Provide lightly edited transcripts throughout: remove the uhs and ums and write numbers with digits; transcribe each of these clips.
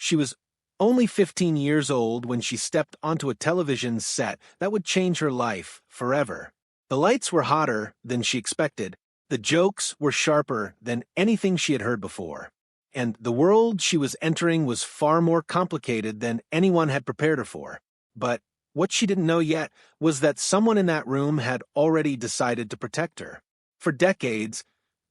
She was only 15 years old when she stepped onto a television set that would change her life forever. The lights were hotter than she expected. The jokes were sharper than anything she had heard before. And the world she was entering was far more complicated than anyone had prepared her for. But what she didn't know yet was that someone in that room had already decided to protect her. For decades,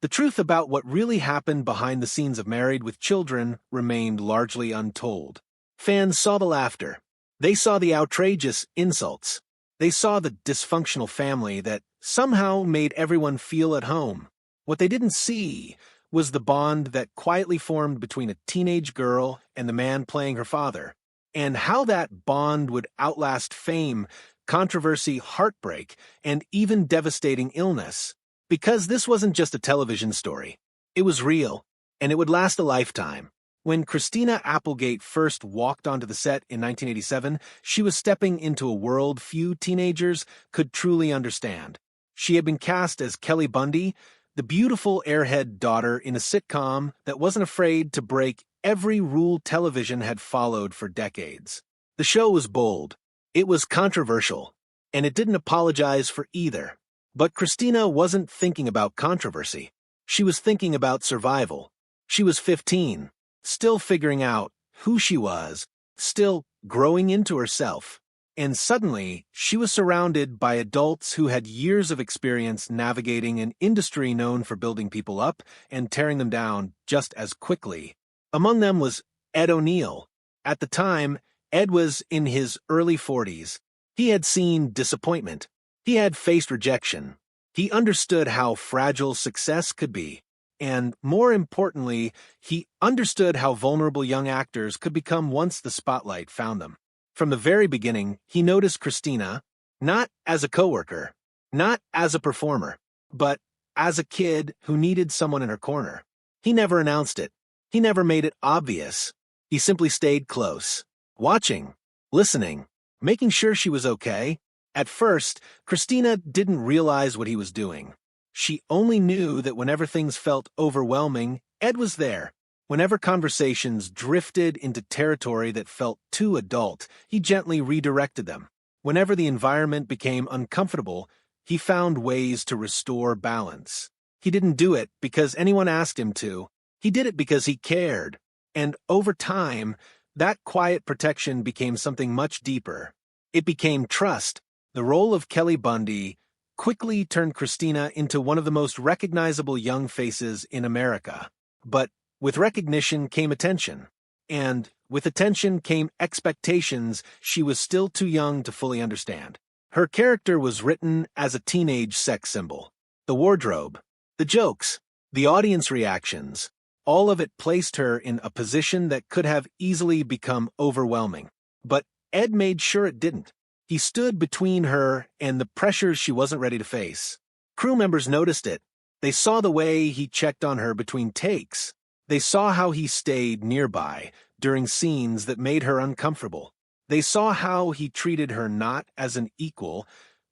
the truth about what really happened behind the scenes of Married with Children remained largely untold. Fans saw the laughter. They saw the outrageous insults. They saw the dysfunctional family that somehow made everyone feel at home. What they didn't see was the bond that quietly formed between a teenage girl and the man playing her father, and how that bond would outlast fame, controversy, heartbreak, and even devastating illness. Because this wasn't just a television story. It was real, and it would last a lifetime. When Christina Applegate first walked onto the set in 1987, she was stepping into a world few teenagers could truly understand. She had been cast as Kelly Bundy, the beautiful airhead daughter in a sitcom that wasn't afraid to break every rule television had followed for decades. The show was bold, it was controversial, and it didn't apologize for either. But Christina wasn't thinking about controversy. She was thinking about survival. She was 15. Still figuring out who she was, still growing into herself. And suddenly, she was surrounded by adults who had years of experience navigating an industry known for building people up and tearing them down just as quickly. Among them was Ed O'Neill. At the time, Ed was in his early 40s. He had seen disappointment. He had faced rejection. He understood how fragile success could be. And more importantly, he understood how vulnerable young actors could become once the spotlight found them. From the very beginning, he noticed Christina, not as a coworker, not as a performer, but as a kid who needed someone in her corner. He never announced it. He never made it obvious. He simply stayed close, watching, listening, making sure she was okay. At first, Christina didn't realize what he was doing. She only knew that whenever things felt overwhelming, Ed was there. Whenever conversations drifted into territory that felt too adult, he gently redirected them. Whenever the environment became uncomfortable, he found ways to restore balance. He didn't do it because anyone asked him to. He did it because he cared. And over time, that quiet protection became something much deeper. It became trust. The role of Kelly Bundy quickly turned Christina into one of the most recognizable young faces in America. But with recognition came attention. And with attention came expectations she was still too young to fully understand. Her character was written as a teenage sex symbol. The wardrobe, the jokes, the audience reactions, all of it placed her in a position that could have easily become overwhelming. But Ed made sure it didn't. He stood between her and the pressures she wasn't ready to face. Crew members noticed it. They saw the way he checked on her between takes. They saw how he stayed nearby during scenes that made her uncomfortable. They saw how he treated her not as an equal,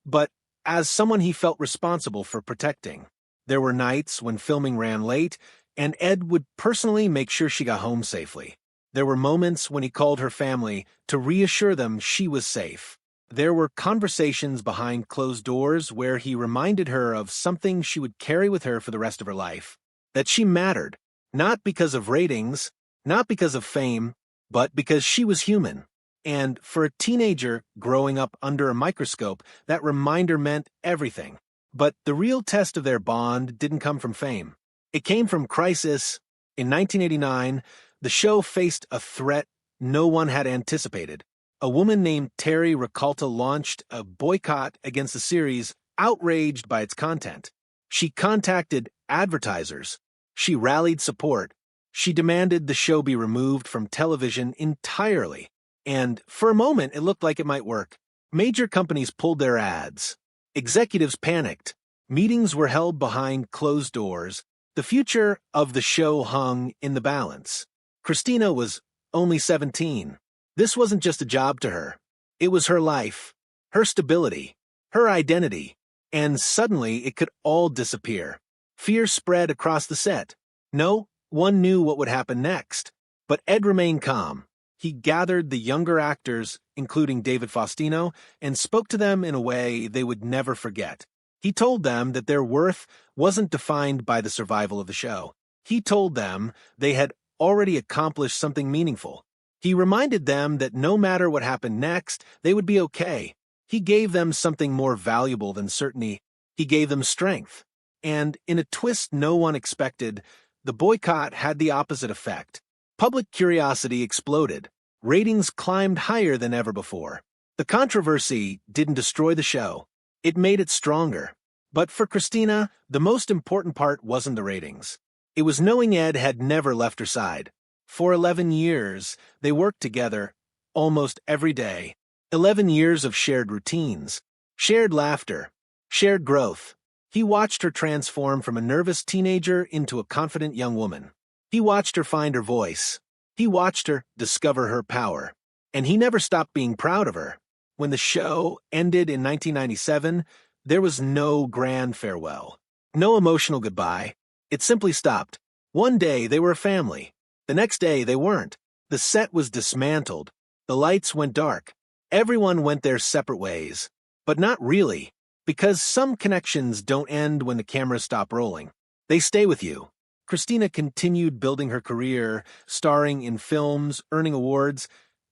but as someone he felt responsible for protecting. There were nights when filming ran late, and Ed would personally make sure she got home safely. There were moments when he called her family to reassure them she was safe. There were conversations behind closed doors where he reminded her of something she would carry with her for the rest of her life. That she mattered, not because of ratings, not because of fame, but because she was human. And for a teenager growing up under a microscope, that reminder meant everything. But the real test of their bond didn't come from fame. It came from crisis. In 1989, the show faced a threat no one had anticipated. A woman named Terry Ricalta launched a boycott against the series, outraged by its content. She contacted advertisers. She rallied support. She demanded the show be removed from television entirely. And for a moment, it looked like it might work. Major companies pulled their ads. Executives panicked. Meetings were held behind closed doors. The future of the show hung in the balance. Christina was only 17. This wasn't just a job to her. It was her life, her stability, her identity. And suddenly it could all disappear. Fear spread across the set. No one knew what would happen next. But Ed remained calm. He gathered the younger actors, including David Faustino, and spoke to them in a way they would never forget. He told them that their worth wasn't defined by the survival of the show. He told them they had already accomplished something meaningful. He reminded them that no matter what happened next, they would be okay. He gave them something more valuable than certainty. He gave them strength. And in a twist no one expected, the boycott had the opposite effect. Public curiosity exploded. Ratings climbed higher than ever before. The controversy didn't destroy the show. It made it stronger. But for Christina, the most important part wasn't the ratings. It was knowing Ed had never left her side. For 11 years, they worked together, almost every day. 11 years of shared routines, shared laughter, shared growth. He watched her transform from a nervous teenager into a confident young woman. He watched her find her voice. He watched her discover her power. And he never stopped being proud of her. When the show ended in 1997, there was no grand farewell. No emotional goodbye. It simply stopped. One day they were a family. The next day they weren't. The set was dismantled. The lights went dark. Everyone went their separate ways. But not really. Because some connections don't end when the cameras stop rolling. They stay with you. Christina continued building her career, starring in films, earning awards,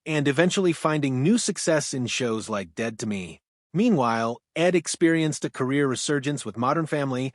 and eventually finding new success in shows like Dead to Me. Meanwhile, Ed experienced a career resurgence with Modern Family,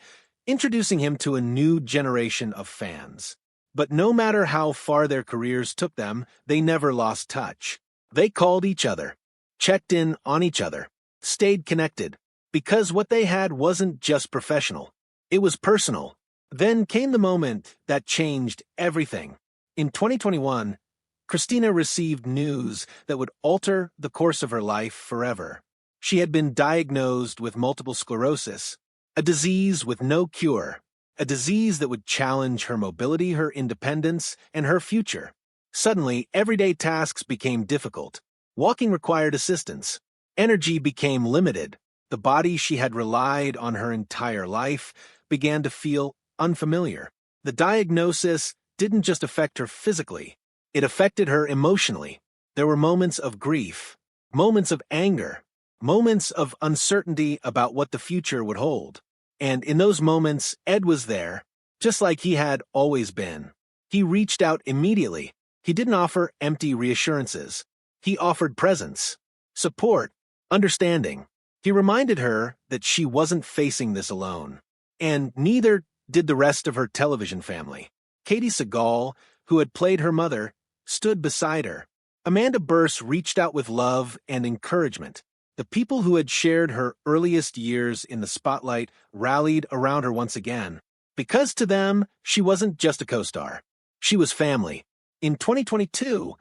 introducing him to a new generation of fans. But no matter how far their careers took them, they never lost touch. They called each other, checked in on each other, stayed connected, because what they had wasn't just professional. It was personal. Then came the moment that changed everything. In 2021, Christina received news that would alter the course of her life forever. She had been diagnosed with multiple sclerosis, a disease with no cure, a disease that would challenge her mobility, her independence, and her future. Suddenly, everyday tasks became difficult. Walking required assistance. Energy became limited. The body she had relied on her entire life began to feel unfamiliar. The diagnosis didn't just affect her physically, it affected her emotionally. There were moments of grief, moments of anger, moments of uncertainty about what the future would hold. And in those moments, Ed was there, just like he had always been. He reached out immediately. He didn't offer empty reassurances. He offered presence, support, understanding. He reminded her that she wasn't facing this alone. And neither did the rest of her television family. Katie Sagal, who had played her mother, stood beside her. Amanda Burse reached out with love and encouragement. The people who had shared her earliest years in the spotlight rallied around her once again. Because to them, she wasn't just a co-star. She was family. In 2022,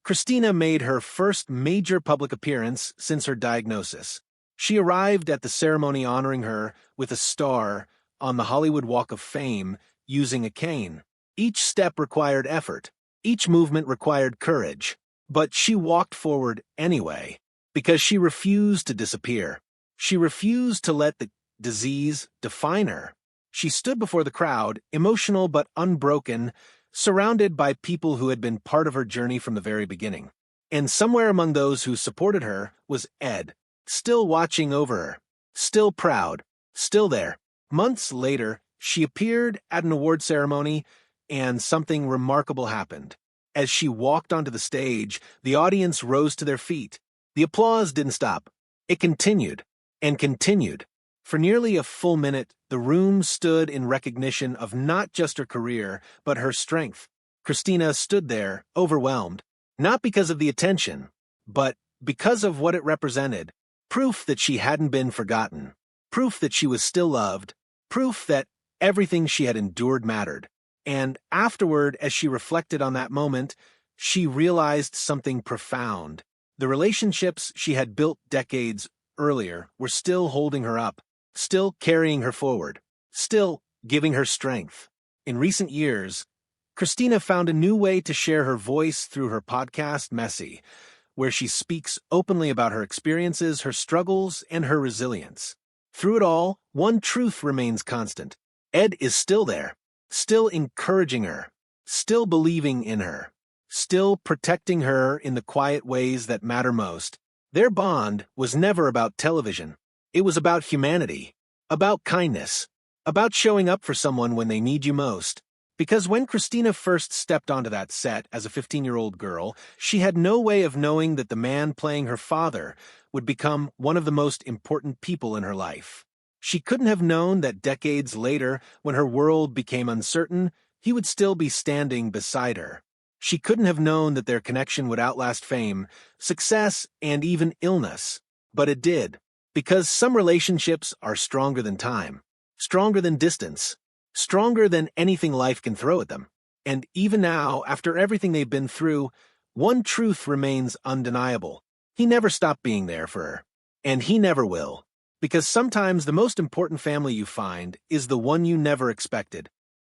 Christina made her first major public appearance since her diagnosis. She arrived at the ceremony honoring her with a star on the Hollywood Walk of Fame using a cane. Each step required effort. Each movement required courage. But she walked forward anyway, because she refused to disappear. She refused to let the disease define her. She stood before the crowd, emotional but unbroken, surrounded by people who had been part of her journey from the very beginning. And somewhere among those who supported her was Ed, still watching over her, still proud, still there. Months later, she appeared at an award ceremony, and something remarkable happened. As she walked onto the stage, the audience rose to their feet. The applause didn't stop. It continued, and continued. For nearly a full minute, the room stood in recognition of not just her career, but her strength. Christina stood there, overwhelmed, not because of the attention, but because of what it represented. Proof that she hadn't been forgotten. Proof that she was still loved. Proof that everything she had endured mattered. And afterward, as she reflected on that moment, she realized something profound. The relationships she had built decades earlier were still holding her up, still carrying her forward, still giving her strength. In recent years, Christina found a new way to share her voice through her podcast, Messy, where she speaks openly about her experiences, her struggles, and her resilience. Through it all, one truth remains constant. Ed is still there, still encouraging her, still believing in her. still protecting her in the quiet ways that matter most. Their bond was never about television. It was about humanity, about kindness, about showing up for someone when they need you most. Because when Christina first stepped onto that set as a 15-year-old girl, she had no way of knowing that the man playing her father would become one of the most important people in her life. She couldn't have known that decades later, when her world became uncertain, he would still be standing beside her. She couldn't have known that their connection would outlast fame, success, and even illness. But it did. Because some relationships are stronger than time, stronger than distance, stronger than anything life can throw at them. And even now, after everything they've been through, one truth remains undeniable. He never stopped being there for her. And he never will. Because sometimes the most important family you find is the one you never expected.